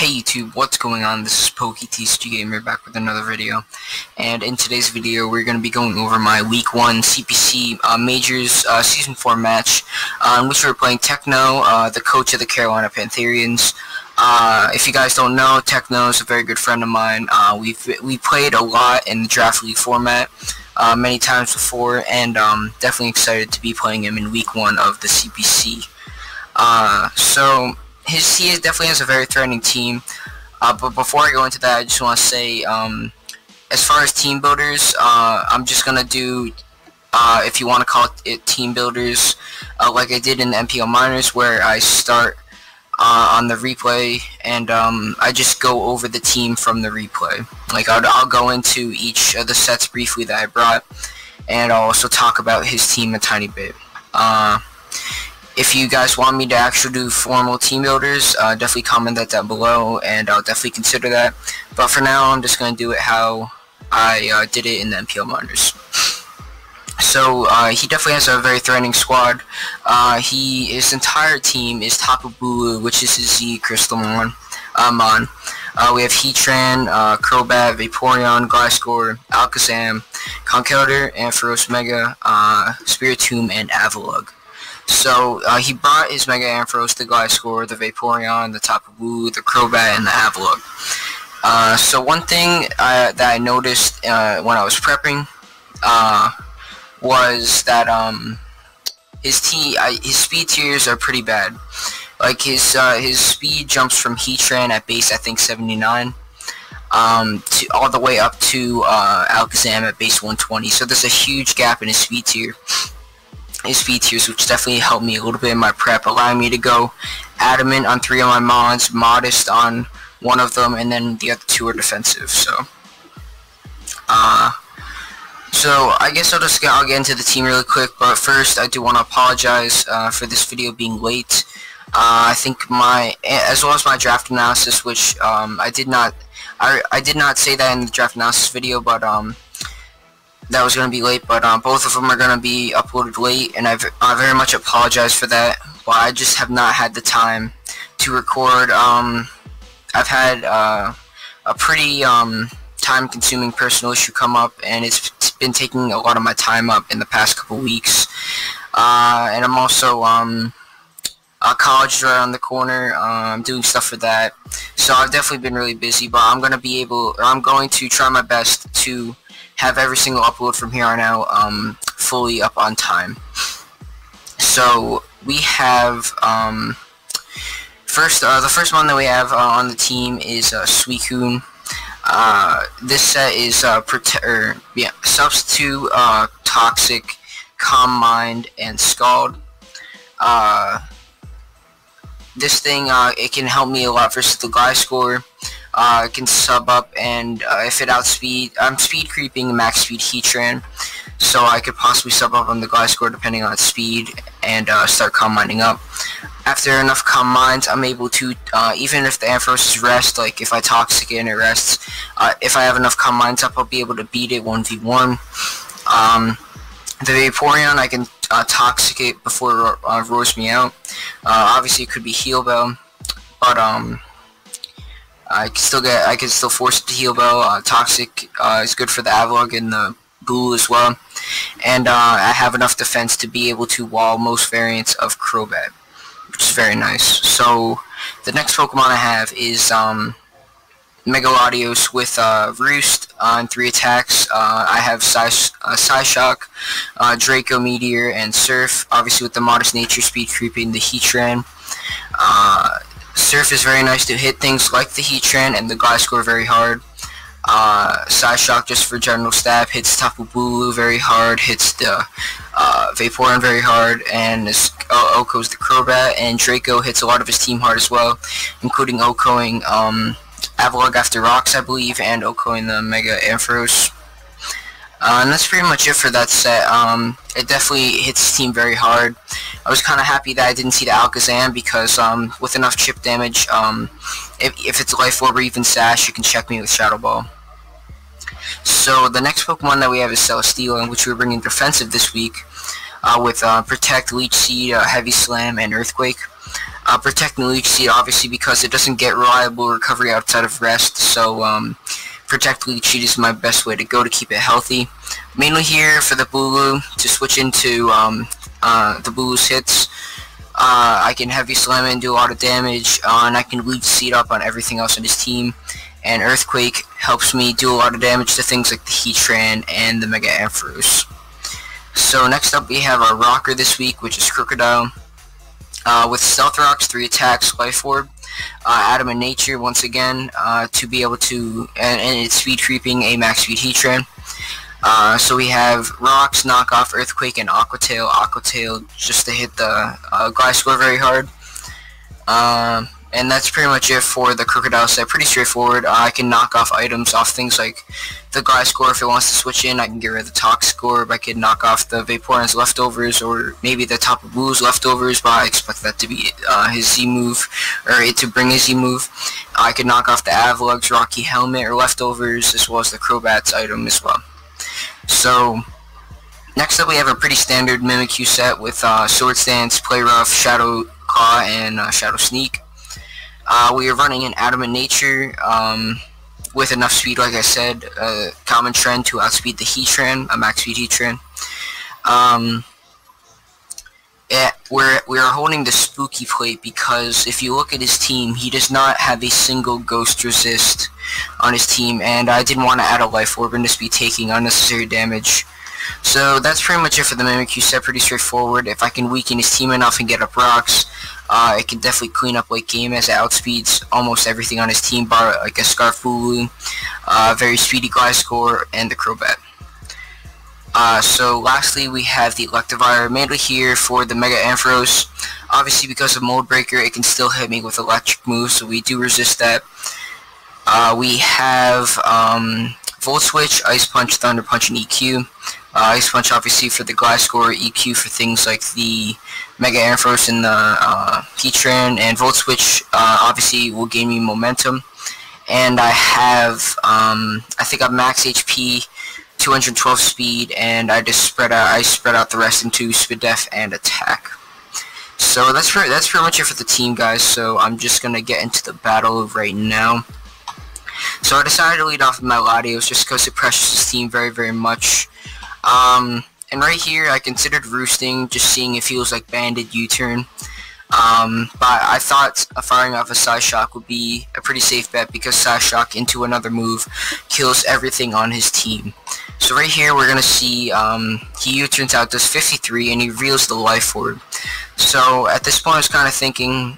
Hey YouTube, what's going on? This is PokeTCG Gamer back with another video, and in today's video we're going to be going over my Week 1 CPC Majors Season 4 match, in which we're playing Techno, the coach of the Carolina Pantherians. If you guys don't know, Techno is a very good friend of mine. We played a lot in the Draft League format many times before, and definitely excited to be playing him in Week 1 of the CPC. He definitely has a very threatening team, but before I go into that, I just want to say, as far as team builders, I'm just going to do, if you want to call it team builders, like I did in the MPL Minors, where I start on the replay, and I just go over the team from the replay. Like, I'll go into each of the sets briefly that I brought, and I'll also talk about his team a tiny bit. If you guys want me to actually do formal team builders, definitely comment that down below, and I'll definitely consider that. But for now, I'm just going to do it how I did it in the MPL Minors. So, he definitely has a very threatening squad. His entire team is Tapu Bulu, which is his Z Crystal Mon. We have Heatran, Crobat, Vaporeon, Gliscor, Alakazam, Conkeldurr, Ampharos Mega, Spiritomb, and Avalugg. So, he brought his Mega Ampharos, the Gliscor, the Vaporeon, the Tapu Bulu, the Crobat, and the Avalugg. So one thing that I noticed when I was prepping was that his speed tiers are pretty bad. Like, his speed jumps from Heatran at base, I think, 79, to all the way up to Alakazam at base 120. So there's a huge gap in his speed tier. Which definitely helped me a little bit in my prep, allowing me to go Adamant on 3 of my mons, Modest on 1 of them, and then the other 2 are defensive. So I guess I'll get into the team really quick. But first, I do want to apologize for this video being late. I think as well as my draft analysis, which I did not say that in the draft analysis video, but that was going to be late, but both of them are going to be uploaded late, and I very much apologize for that, but I just have not had the time to record. I've had a pretty time-consuming personal issue come up, and it's been taking a lot of my time up in the past couple weeks, and I'm also college is right around the corner. I'm doing stuff for that, so I've definitely been really busy, but I'm going to try my best to have every single upload from here on out fully up on time. So we have the first one that we have on the team is Suicune. This set is Substitute, Toxic, Calm Mind, and Scald. This thing it can help me a lot versus the Gliscor. I can sub up, and if it outspeed, I'm speed creeping max speed Heatran, so I could possibly sub up on the Gliscor depending on its speed, and start Calm Minding up. After enough Calm Minds, I'm able to, even if the Ampharos is rest, like if I Toxic it and it rests, if I have enough Calm Minds up, I'll be able to beat it 1v1. The Vaporeon, I can Toxic it before it roars me out. Obviously it could be Heal Bell, but I can still force it to Heal Bell. Toxic is good for the Avalugg and the Bulu as well. And I have enough defense to be able to wall most variants of Crobat, which is very nice. So the next Pokemon I have is Megalodios with Roost on 3 attacks. I have Psyshock, Draco Meteor, and Surf, obviously with the Modest Nature speed creeping the Heatran. Surf is very nice to hit things like the Heatran and the Gliscor very hard. Psyshock, just for general stab, hits Tapu Bulu very hard, hits the Vaporeon very hard, and Oko's the Crobat, and Draco hits a lot of his team hard as well, including Okoing Avalugg after Rocks, I believe, and Okoing the Mega Ampharos. And that's pretty much it for that set. It definitely hits his team very hard. I was kind of happy that I didn't see the Alakazam, because with enough chip damage, if it's Life Orb or even Sash, you can check me with Shadow Ball. So the next Pokemon that we have is Celesteela, which we're bringing defensive this week, with Protect, Leech Seed, Heavy Slam, and Earthquake. protecting Leech Seed, obviously, because it doesn't get reliable recovery outside of rest, so protect Leech Seed is my best way to go to keep it healthy. Mainly here for the Bulu, to switch into the Bulu's hits. I can Heavy Slam it and do a lot of damage, and I can Leech Seed up on everything else on his team. And Earthquake helps me do a lot of damage to things like the Heatran and the Mega Ampharos. So next up we have our rocker this week, which is Crocodile. With Stealth Rocks, 3 attacks, Life Orb, Adamant Nature once again, to be able to, and it's speed creeping a max speed Heatran. So we have Rocks, Knockoff, Earthquake, and Aqua Tail. Aqua Tail just to hit the Gliscor very hard. And that's pretty much it for the Crocodile set. Pretty straightforward. I can knock off items off things like the Gliscor if it wants to switch in. I can get rid of the Toxic Orb. I could knock off the Vaporeon's leftovers, or maybe the Tapu Bulu's leftovers, but I expect that to be his Z move, or it to bring his Z move. I could knock off the Avalug's Rocky Helmet or leftovers, as well as the Crobat's item as well. So next up we have a pretty standard Mimikyu set with Swords Dance, Play Rough, Shadow Claw, and Shadow Sneak. We are running an Adamant Nature with enough speed, like I said, common trend to outspeed the Heatran, a max speed Heatran. We are holding the Spooky Plate because if you look at his team, he does not have a single Ghost Resist on his team, and I didn't want to add a Life Orb and just be taking unnecessary damage. So that's pretty much it for the Mimikyu set. Pretty straightforward. If I can weaken his team enough and get up rocks, it can definitely clean up late game as it outspeeds almost everything on his team, bar like a Scarf Bulu, very speedy Gliscor, and the Crobat. So lastly we have the Electivire, mainly here for the Mega Ampharos. Obviously because of Mold Breaker it can still hit me with electric moves, so we do resist that. We have Volt Switch, Ice Punch, Thunder Punch, and EQ. Ice Punch obviously for the Gliscor, EQ for things like the Mega Ampharos and the Heatran, and Volt Switch obviously will gain me momentum. And I have, I think I'm max HP, 212 speed, and I spread out the rest into Spidef and Attack. So that's pretty much it for the team, guys. So I'm just gonna get into the battle right now. So I decided to lead off with my Latios just because it pressures his team very, very much. And right here I considered roosting, just seeing if he was like Banded U-turn. But I thought firing off a Psyshock would be a pretty safe bet because Psyshock into another move kills everything on his team. So right here we're gonna see he U-turns out, does 53, and he reveals the Life Orb. So at this point I was kind of thinking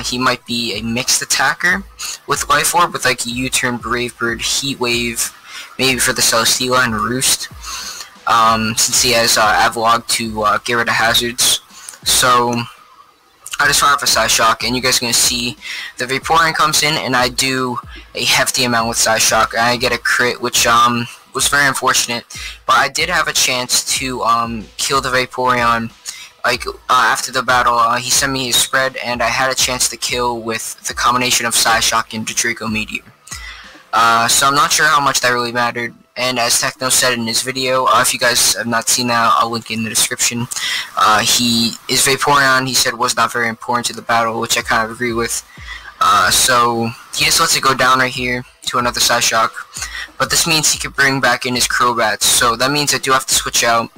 he might be a mixed attacker with Life Orb, with like a U-turn, Brave Bird, Heat Wave, maybe for the Celesteela and Roost, since he has Avalugg to get rid of hazards. So I just fire off a Psyshock, and you guys are going to see the Vaporeon comes in, and I do a hefty amount with Psyshock, and I get a crit, which was very unfortunate. But I did have a chance to kill the Vaporeon. Like, after the battle, he sent me his spread, and I had a chance to kill with the combination of Psyshock and Draco Meteor. So I'm not sure how much that really mattered. And as Techno said in his video, if you guys have not seen that, I'll link it in the description. His Vaporeon, he said, was not very important to the battle, which I kind of agree with. So he just lets it go down right here to another Psyshock. But this means he can bring back in his Crobats, so that means I do have to switch out.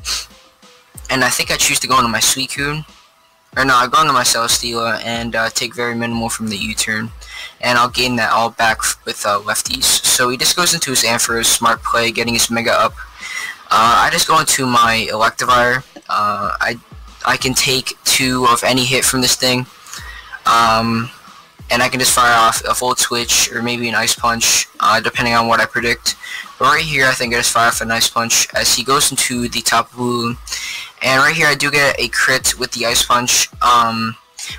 And I think I choose to go into my Suicune. Or no, I go into my Celesteela and take very minimal from the U-turn. And I'll gain that all back with lefties. So he just goes into his Ampharos, smart play, getting his Mega up. I just go into my Electivire. I can take 2 of any hit from this thing. And I can just fire off a Volt Switch or maybe an Ice Punch, depending on what I predict. But right here, I think I just fire off an Ice Punch as he goes into the Tapu Bulu. And right here, I do get a crit with the Ice Punch,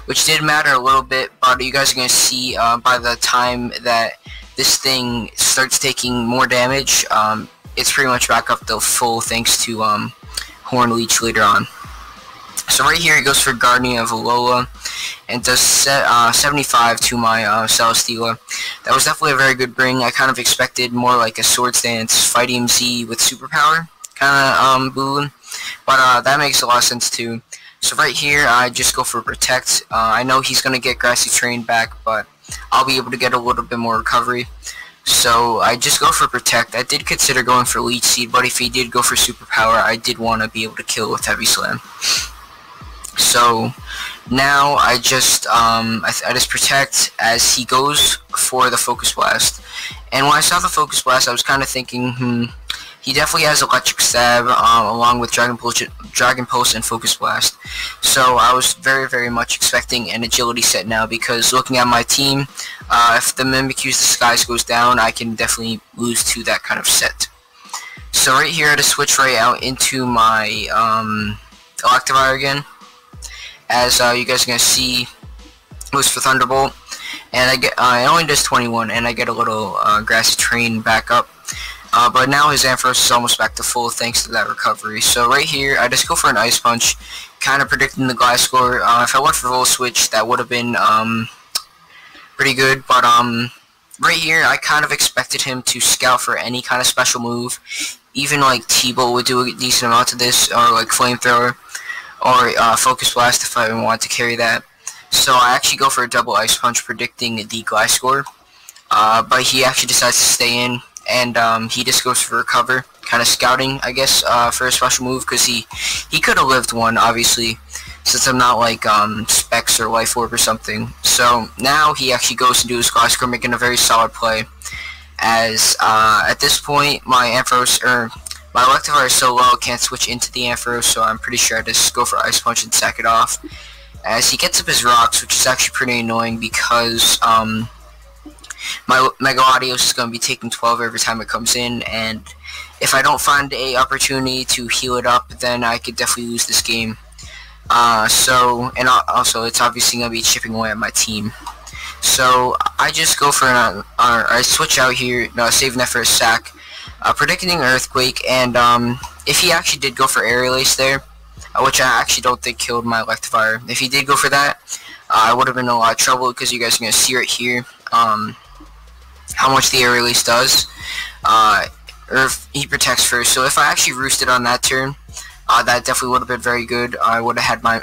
which did matter a little bit, but you guys are going to see by the time that this thing starts taking more damage, it's pretty much back up to full thanks to Horn Leech later on. So right here, it goes for Guardian of Alola, and does 75 to my Celesteela. That was definitely a very good bring. I kind of expected more like a Swords Dance, Fighting Z with Superpower kind of Bulu, but that makes a lot of sense too. So right here, I just go for Protect. I know he's going to get Grassy Terrain back, but I'll be able to get a little bit more recovery. So I just go for Protect. I did consider going for Leech Seed, but if he did go for Superpower, I did want to be able to kill with Heavy Slam. So now I just Protect as he goes for the Focus Blast. And when I saw the Focus Blast, I was kind of thinking, he definitely has Electric Stab along with Dragon Pulse and Focus Blast. So I was very, very much expecting an Agility set now, because looking at my team, if the Mimikyu's Disguise goes down, I can definitely lose to that kind of set. So right here, I just switch right out into my Electivire again. As you guys are going to see, it was for Thunderbolt. And it only does 21, and I get a little Grassy Terrain back up. But now his Ampharos is almost back to full thanks to that recovery. So right here, I just go for an Ice Punch, kind of predicting the Gliscor. If I went for Volt Switch, that would have been pretty good. But right here, I kind of expected him to scout for any kind of special move. Even like T-Bolt would do a decent amount of this, or like Flamethrower, or Focus Blast if I want to carry that. So I actually go for a double Ice Punch, predicting the Gliscor. But he actually decides to stay in. And he just goes for Recover, kind of scouting, I guess, for a special move, because he could have lived one, obviously, since I'm not like Specs or Life Orb or something. So now he actually goes to do his Gliscor, making a very solid play. As at this point, my Ampharos, my Electivire is so low, it can't switch into the Ampharos, so I'm pretty sure I just go for Ice Punch and sack it off. As he gets up his Rocks, which is actually pretty annoying, because my Mega Latios is going to be taking 12 every time it comes in, and if I don't find a opportunity to heal it up, then I could definitely lose this game. Also, it's obviously going to be chipping away at my team. So I just go for I switch out here, saving that for a sack, predicting Earthquake, and if he actually did go for Aerial Ace there, which I actually don't think killed my Electivire, if he did go for that, I would have been in a lot of trouble, because you guys are going to see right here how much the Aerial Ace does. Or if he protects first. So if I actually roosted on that turn, that definitely would have been very good. I would have had my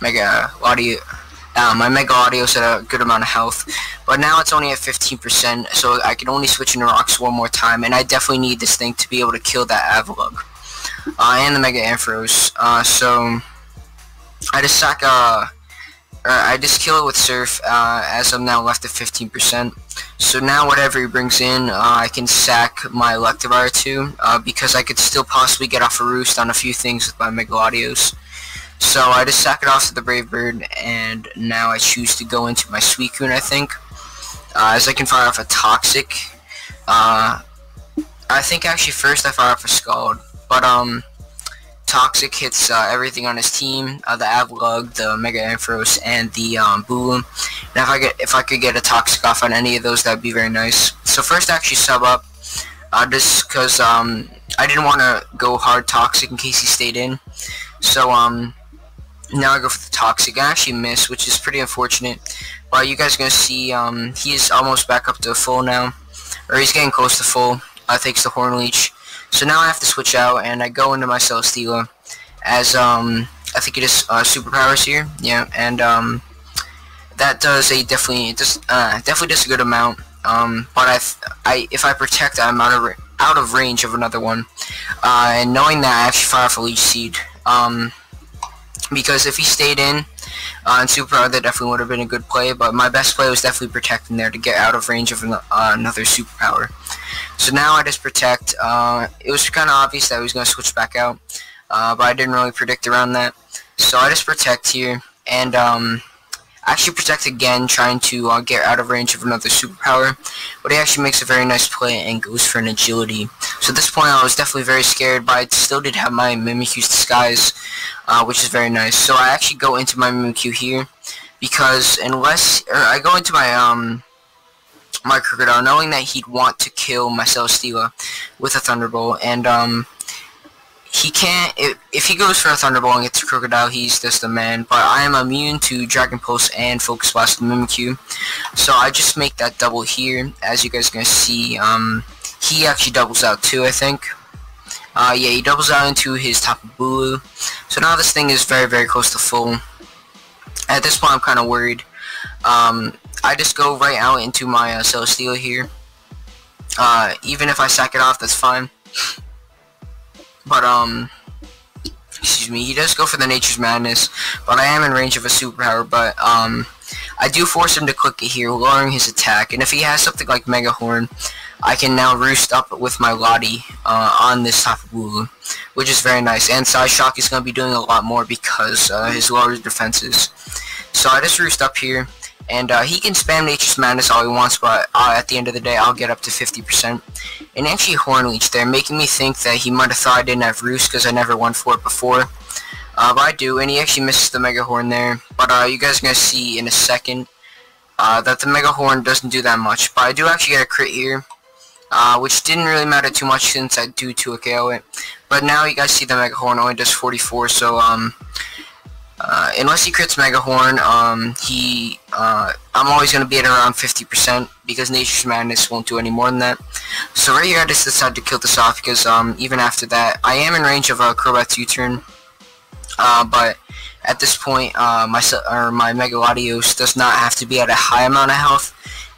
Mega Latios at a good amount of health. But now it's only at 15%, so I can only switch into Rocks one more time, and I definitely need this thing to be able to kill that Avalugg. And the Mega Ampharos. So I just sack I just kill it with Surf, as I'm now left at 15%. So now whatever he brings in, I can sack my Electivire too, because I could still possibly get off a roost on a few things with my Mega Latios. So I just sack it off to the Brave Bird, and now I choose to go into my Suicune, I think. As I can fire off a Toxic. I think actually first I fire off a Scald, but Toxic hits everything on his team, the Avalugg, the Mega Ampharos, and the Boolum. And if I could get a Toxic off on any of those, that'd be very nice. So first I actually sub up, just because I didn't want to go hard Toxic in case he stayed in. So now I go for the Toxic. I actually miss, which is pretty unfortunate. But you guys are going to see he's almost back up to full now, or he's getting close to full, thanks to Horn Leech. So now I have to switch out, and I go into my Celesteela, as I think it is Superpowers here, yeah, and that does definitely does a good amount. But if I protect, I'm out of range of another one, and knowing that, I actually fire off a Leech Seed, because if he stayed in Superpower, that definitely would have been a good play. But my best play was definitely protecting there to get out of range of another Superpower. So now I just protect. It was kind of obvious that he was going to switch back out, but I didn't really predict around that. So I just protect here, and actually protect again, trying to get out of range of another Superpower. But he actually makes a very nice play and goes for an Agility. So at this point I was definitely very scared, but I still did have my Mimikyu's Disguise, which is very nice. So I actually go into my Mimikyu here, because I go into my my Crocodile, knowing that he'd want to kill my Celesteela with a Thunderbolt, and he can't, if he goes for a Thunderbolt and gets a Crocodile, he's just a man, but I am immune to Dragon Pulse and Focus Blast and Mimikyu, so I just make that double here. As you guys are going to see, he actually doubles out too, I think. Yeah, he doubles out into his Tapu Bulu. So now this thing is very, very close to full. At this point, I'm kind of worried. I just go right out into my Celesteela here. Even if I sack it off, that's fine. But, excuse me, he does go for the Nature's Madness, but I am in range of a superpower, but, I do force him to click it here, lowering his attack, and if he has something like Mega Horn, I can now roost up with my Lottie, on this Tapu Bulu, which is very nice, and Side Shock is going to be doing a lot more because, his lower defenses. So I just roost up here, and he can spam Nature's Madness all he wants, but at the end of the day, I'll get up to 50%. And actually Horn Leech there, making me think that he might have thought I didn't have Roost because I never went for it before. But I do, and he actually misses the Mega Horn there. But you guys are going to see in a second that the Mega Horn doesn't do that much. But I do actually get a crit here, which didn't really matter too much since I do 2-KO it. But now you guys see the Mega Horn only does 44, so unless he crits Mega Horn, I'm always going to be at around 50% because Nature's Madness won't do any more than that. So right here I just decided to kill this off because even after that, I am in range of a Crobat's U-turn. But at this point, my Mega Latios does not have to be at a high amount of health.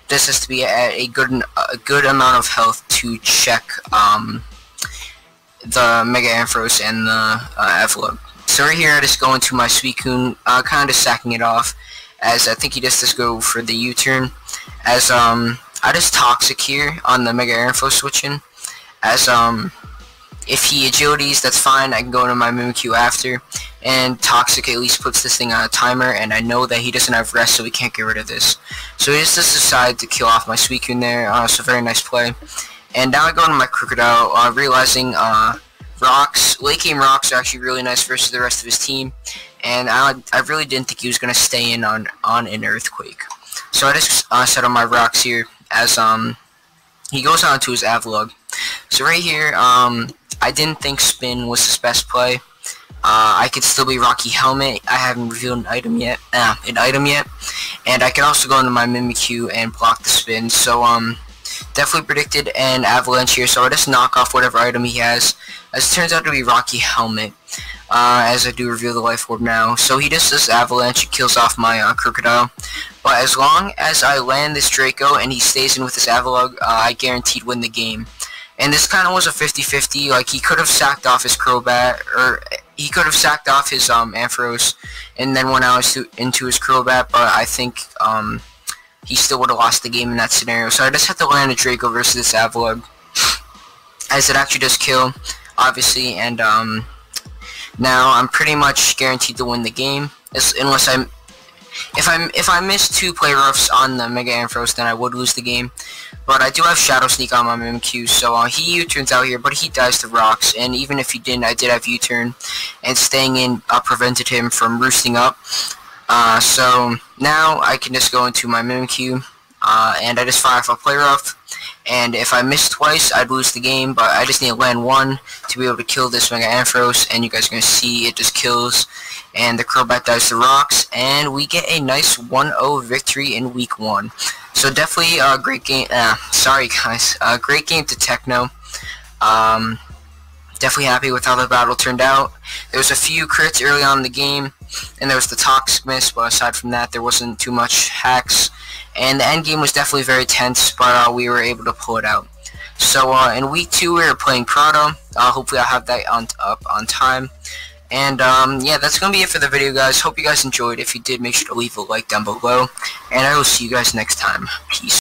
This has to be at a good amount of health to check the Mega Ampharos and the Evolug. So right here I just go into my Suicune, kind of sacking it off, as I think he just go for the U-turn, as I just Toxic here on the Mega Ampharos switching, as if he agilities, that's fine, I can go into my Mimikyu after, and Toxic at least puts this thing on a timer, and I know that he doesn't have rest, so we can't get rid of this. So he just decided to kill off my Suicune there, so very nice play. And now I go into my Crocodile, realizing Rocks, late game Rocks are actually really nice versus the rest of his team, and I really didn't think he was going to stay in on an Earthquake. So I just set on my Rocks here, as he goes on to his Avalugg. So right here, I didn't think Spin was his best play. I could still be Rocky Helmet. I haven't revealed an item yet, and I can also go into my Mimikyu and block the Spin. So definitely predicted an Avalanche here. So I just knock off whatever item he has, as it turns out to be Rocky Helmet. As I do reveal the Life Orb now. So he just does Avalanche, it kills off my Crocodile. But as long as I land this Draco and he stays in with this Avalugg, I guaranteed win the game. And this kind of was a 50-50, like he could have sacked off his Crobat, or he could have sacked off his Ampharos, and then went out into his Crobat, but I think he still would have lost the game in that scenario. So I just had to land a Draco versus this Avalugg, as it actually does kill, obviously, and now I'm pretty much guaranteed to win the game, unless if I miss 2 play roughs on the Mega Ampharos, then I would lose the game. But I do have Shadow Sneak on my Mimikyu, so he U-turns out here, but he dies to Rocks, and even if he didn't, I did have U-turn, and staying in prevented him from roosting up. So now I can just go into my Mimikyu, and I just fire off a play rough, and if I miss twice, I'd lose the game, but I just need to land 1 to be able to kill this Mega Ampharos, and you guys are going to see it just kills, and the Crobat dies to Rocks, and we get a nice 1-0 victory in Week 1. So definitely a great game, sorry guys, great game to Techno. Definitely happy with how the battle turned out. There was a few crits early on in the game, and there was the Toxic miss, but aside from that, there wasn't too much hacks. And the end game was definitely very tense, but we were able to pull it out. So in Week 2, we were playing Prado. Hopefully I'll have that up on time. And yeah, that's going to be it for the video, guys. Hope you guys enjoyed. If you did, make sure to leave a like down below. And I will see you guys next time. Peace.